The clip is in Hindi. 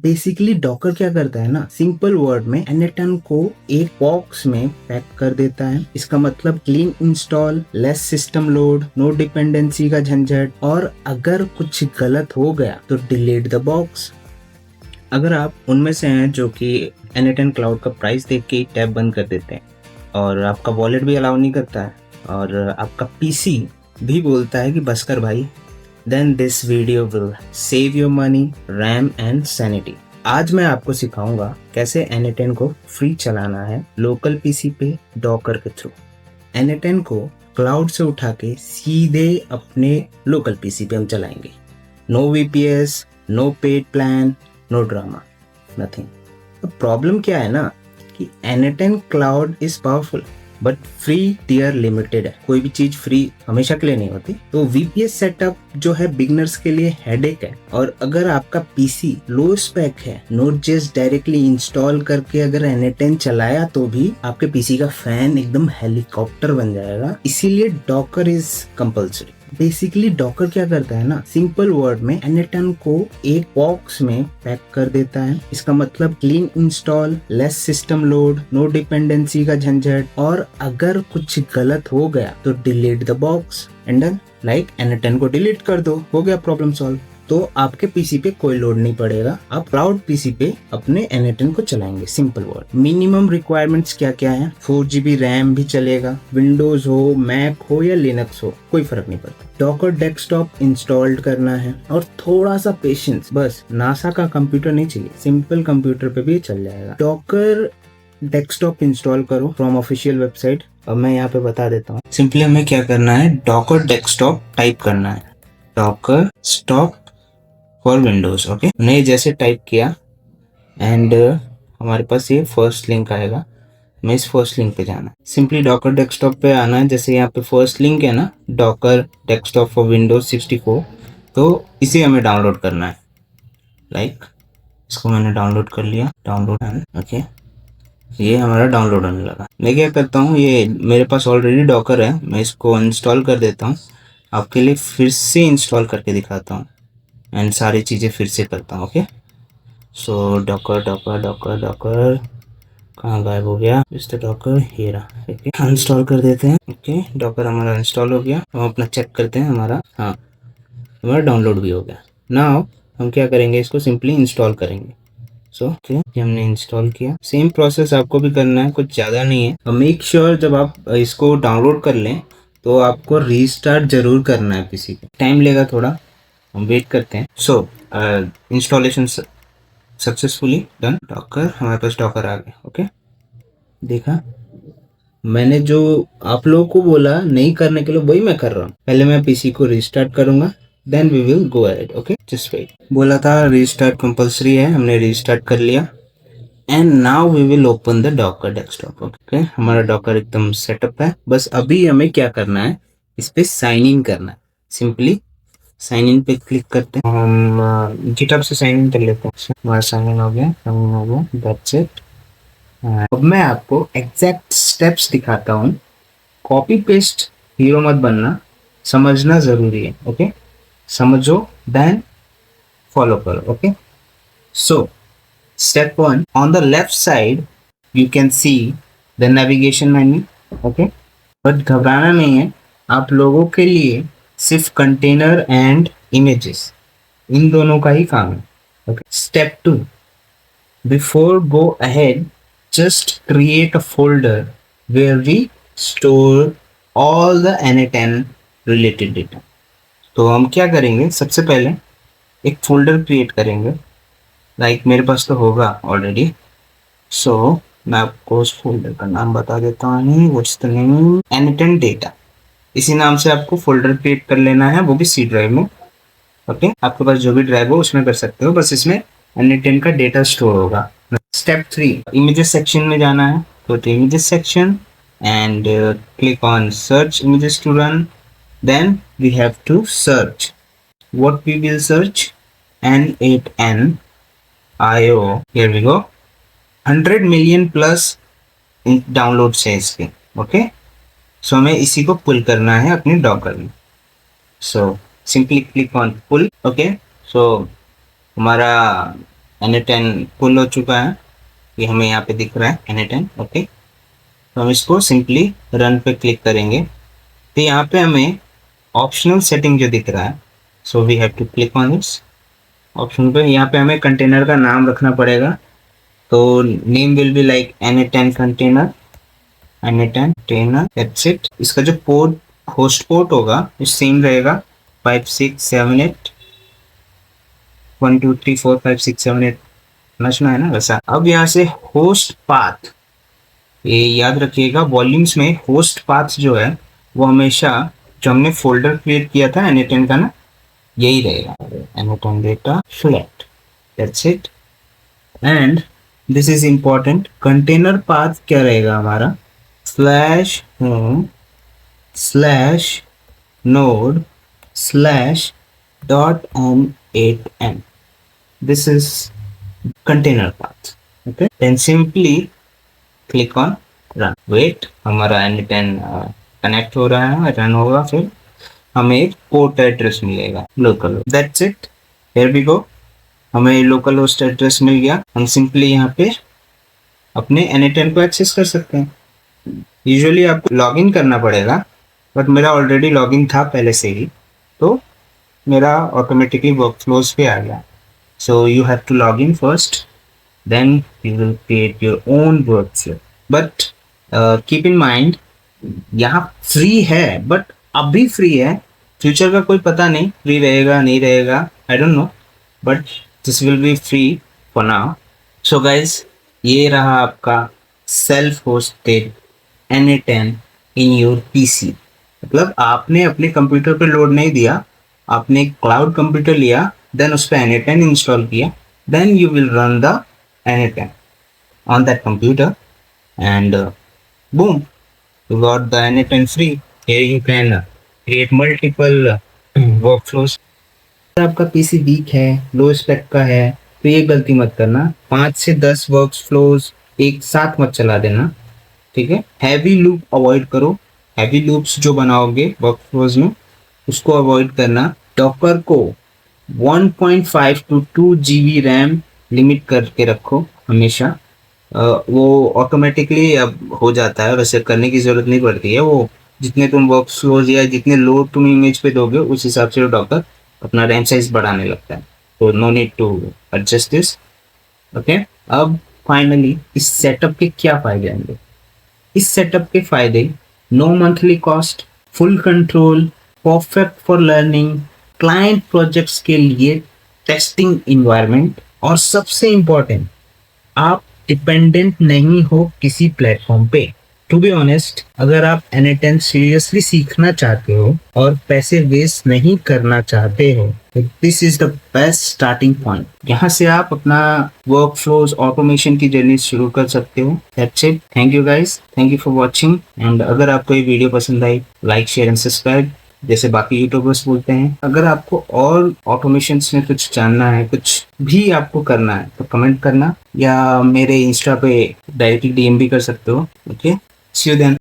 बेसिकली डॉकर क्या करता है ना, सिंपल वर्ड में एनेटन को एक बॉक्स में पैक कर देता है। इसका मतलब clean install, less system load, no dependency का झंझट, और अगर कुछ गलत हो गया तो डिलीट द बॉक्स। अगर आप उनमें से हैं जो कि एनेटन क्लाउड का प्राइस देख के टैब बंद कर देते हैं और आपका वॉलेट भी अलाउ नहीं करता है और आपका पीसी भी बोलता है कि बस कर भाई, then this video will save your money, RAM and sanity। आज मैं आपको सिखाऊंगा कैसे N10 को फ्री चलाना है लोकल पीसी पे डॉकर के थ्रू। N10 को क्लाउड से उठा के सीधे अपने लोकल पीसी पे हम चलाएंगे। No VPS, no paid plan, no drama, nothing. तो प्रॉब्लम क्या है ना कि N10 cloud is powerful but free tier limited है। कोई भी चीज फ्री हमेशा के लिए नहीं होती। तो VPS सेटअप जो है बिगनर्स के लिए हेडेक है, और अगर आपका पीसी लो स्पेक है, Node.js डायरेक्टली इंस्टॉल करके अगर N10 चलाया तो भी आपके पीसी का फैन एकदम हेलीकॉप्टर बन जाएगा। इसीलिए Docker is compulsory. Basically Docker क्या करता है ना, सिंपल वर्ड में N10 को एक बॉक्स में पैक कर देता है। इसका मतलब clean install, less system load, no dependency का झंझट, और अगर कुछ गलत हो गया तो delete the box and like N10 को डिलीट कर दो, हो गया प्रॉब्लम सॉल्व। तो आपके पीसी पे कोई लोड नहीं पड़ेगा, आप क्लाउड पीसी पे अपने N10 को चलाएंगे। Simple word. मिनिमम रिक्वायरमेंट्स क्या क्या है? 4GB रैम भी चलेगा, विंडोज हो, मैक हो या लिनक्स हो, कोई फर्क नहीं पड़ता। डॉकर डेस्कटॉप इंस्टॉल्ड करना है और थोड़ा सा पेशेंस, बस। नासा का कंप्यूटर नहीं चाहिए, सिंपल कंप्यूटर पे भी चल जाएगा। डॉकर डेस्कटॉप इंस्टॉल करो फ्रॉम ऑफिशियल वेबसाइट। अब मैं यहाँ पे बता देता हूँ। सिंपली हमें क्या करना है, डॉकर डेस्कटॉप टाइप करना है, Docker stop for Windows. Okay, हमने जैसे टाइप किया एंड हमारे पास ये फर्स्ट लिंक आएगा। हमें इस फर्स्ट लिंक पे जाना है। सिंपली डॉकर डेस्कटॉप पे आना है। जैसे यहाँ पे फर्स्ट लिंक है ना, डॉकर डेस्कटॉप फॉर विंडोज 64, तो इसे हमें डाउनलोड करना है। लाइक इसको मैंने डाउनलोड कर लिया, डाउनलोड। ओके, ये हमारा डाउनलोड होने लगा। मैं क्या करता हूँ, ये मेरे पास ऑलरेडी डॉकर है, मैं इसको इंस्टॉल कर देता हूँ। आपके लिए फिर से इंस्टॉल करके दिखाता हूँ एंड सारी चीज़ें फिर से करता हूँ। ओके, सो डॉकर डॉकर डॉकर डॉकर कहाँ गायब हो गया? मिस्टर डॉकर हीरा। ओके, इंस्टॉल कर देते हैं। ओके, डॉकर हमारा इंस्टॉल हो गया। हम अपना चेक करते हैं, हमारा हमारा डाउनलोड भी हो गया। नाउ हम क्या करेंगे, इसको सिंपली इंस्टॉल करेंगे। सो हमने इंस्टॉल किया। सेम प्रोसेस आपको भी करना है, कुछ ज़्यादा नहीं है। मेक श्योर जब आप इसको डाउनलोड कर लें तो आपको रीस्टार्ट जरूर करना है पीसी को। टाइम लेगा थोड़ा, हम वेट करते हैं। सो इंस्टॉलेशन सक्सेसफुली डन। डॉकर, हमारे पास डॉकर आ गया। ओके, देखा मैंने जो आप लोगों को बोला नहीं करने के लिए, वही मैं कर रहा हूँ। पहले मैं पीसी को रीस्टार्ट करूंगा, then we will go ahead. Okay, just wait. बोला था रीस्टार्ट कंपलसरी है, हमने रीस्टार्ट कर लिया and now we will open the docker desktop. Okay, हमारा डॉकर एकदम सेटअप है। बस अभी हमें क्या करना है, इस पे साइन इन करना है। सिंपली साइन इन पे क्लिक करते हैं। हम गिटहब से साइन इन कर लेते हैं। हमारा साइन इन हो गया, दैट्स इट। अब मैं आपको एग्जैक्ट स्टेप्स दिखाता हूँ। कॉपी पेस्ट हीरो मत बनना, समझना जरूरी है। ओके, समझो देन फॉलो करो। Okay, so step 1, on the left side you can see the navigation menu। okay, but घबराना नहीं है, आप लोगों के लिए सिर्फ कंटेनर एंड इमेजेस, इन दोनों का ही काम है। okay, step 2, before go ahead just create a folder where we store all the N10 related data। तो हम क्या करेंगे, सबसे पहले एक फोल्डर क्रिएट करेंगे। लाइक मेरे पास तो होगा ऑलरेडी। सो मैं आपको उस फोल्डर का नाम बता देता हूँ। What's the name? N10 data. इसी नाम से आपको फोल्डर क्रिएट कर लेना है, वो भी सी ड्राइव में। ओके, आपके पास जो भी ड्राइव हो उसमें कर सकते हो, बस इसमें N10 का डेटा स्टोर होगा। स्टेप 3, इमेजेस सेक्शन में जाना है। तो images section and click on search images to run. Then we have to search what we will search, N8N IO। here we go, 100 million plus download है इसके। ओके, सो हमें इसी को पुल करना है अपने डॉकर में। So simply click on pull. Okay, so हमारा N10 फुल हो चुका है, ये हमें यहाँ पे दिख रहा है N10। ओके, तो हम इसको सिंपली रन पे क्लिक करेंगे, तो यहाँ पे हमें ऑप्शनल सेटिंग जो दिख रहा है, so we have to click on this option पे। यहाँ पे हमें कंटेनर का नाम रखना पड़ेगा, तो name will be like N10 container, N10 container, that's it. इसका जो पोर्ट, होस्ट पोर्ट होगा वो सेम रहेगा 5678 1 2 3 4 5 6 7 8, समझना है ना वैसा। अब यहाँ से होस्ट पाथ, ये याद रखिएगा, वॉल्यूम्स में होस्ट पाथ जो है वो हमेशा जो हमने फोल्डर क्रिएट किया था N10 का ना, यही रहेगा, N10 data flat, that's it. And this is important, container path क्या रहेगा हमारा, slash home slash node slash .m8n. This is container path. Okay, then simply click on run. Wait, हमारा N10 कनेक्ट हो रहा है, रन होगा, फिर हमें एक पोर्ट एड्रेस मिलेगा local, that's it. Here we go, हमें लोकल होस्ट एड्रेस मिल गया। हम सिंपली यहाँ पे अपने N10 को एक्सेस कर सकते हैं। यूजुअली आपको लॉगिन करना पड़ेगा, बट मेरा ऑलरेडी लॉगिन था पहले से ही, तो मेरा ऑटोमेटिकली वर्कफ्लोज पे आ गया। So you have to log in first, then you will create your own workflow. But keep in mind, यहाँ फ्री है, बट अभी फ्री है, फ्यूचर का कोई पता नहीं, फ्री रहेगा नहीं रहेगा, I don't know, but this will be free for now. So guys, ये रहा आपका self hosted N10 in your PC. मतलब आपने अपने कंप्यूटर पे लोड नहीं दिया, आपने क्लाउड कंप्यूटर लिया, देन उस पर N10 इंस्टॉल किया, then you will run the N10 on that computer and boom, you got the N10 free. Here you can create multiple workflows. अगर आपका पीसी वीक है, लो स्पेक का है, तो ये गलती मत करना, 5 से 10 वर्कफ्लोज एक साथ मत चला देना, ठीक है। हैवी लूप अवॉइड करो, हैवी लूप्स जो बनाओगे वर्कफ्लोज में उसको अवॉइड करना। डॉकर को 1.5 to 2 GB रैम लिमिट करके रखो हमेशा, वो ऑटोमेटिकली अब हो जाता है, वैसे करने की ज़रूरत नहीं पड़ती है, वो जितने तुम वर्कफ्लोज या जितने लोड तुम इमेज पे दोगे उस हिसाब से डॉकर अपना रैम साइज बढ़ाने लगता है, तो no need to adjust this. Okay, अब फाइनली इस सेटअप के क्या फायदे आएंगे। इस सेटअप के फायदे, no monthly cost, full control, perfect for learning, client projects के लिए टेस्टिंग इन्वायरमेंट, और सबसे इम्पोर्टेंट, आप डिपेंडेंट नहीं हो किसी प्लेटफॉर्म पे। टू बी ऑनेस्ट, अगर आप N10 सीरियसली सीखना चाहते हो और पैसे वेस्ट नहीं करना चाहते हो, this is the best starting point. यहाँ से आप अपना वर्कफ्लोज ऑटोमेशन की जर्नी शुरू कर सकते हो। That's it, thank you guys, thank you for watching. And अगर आपको ये वीडियो पसंद आई, लाइक शेयर एंड सब्सक्राइब, जैसे बाकी यूट्यूबर्स बोलते हैं। अगर आपको और ऑटोमेशंस में कुछ जानना है, कुछ भी आपको करना है, तो कमेंट करना, या मेरे इंस्टा पे डायरेक्टली DM भी कर सकते हो। Okay, see you then.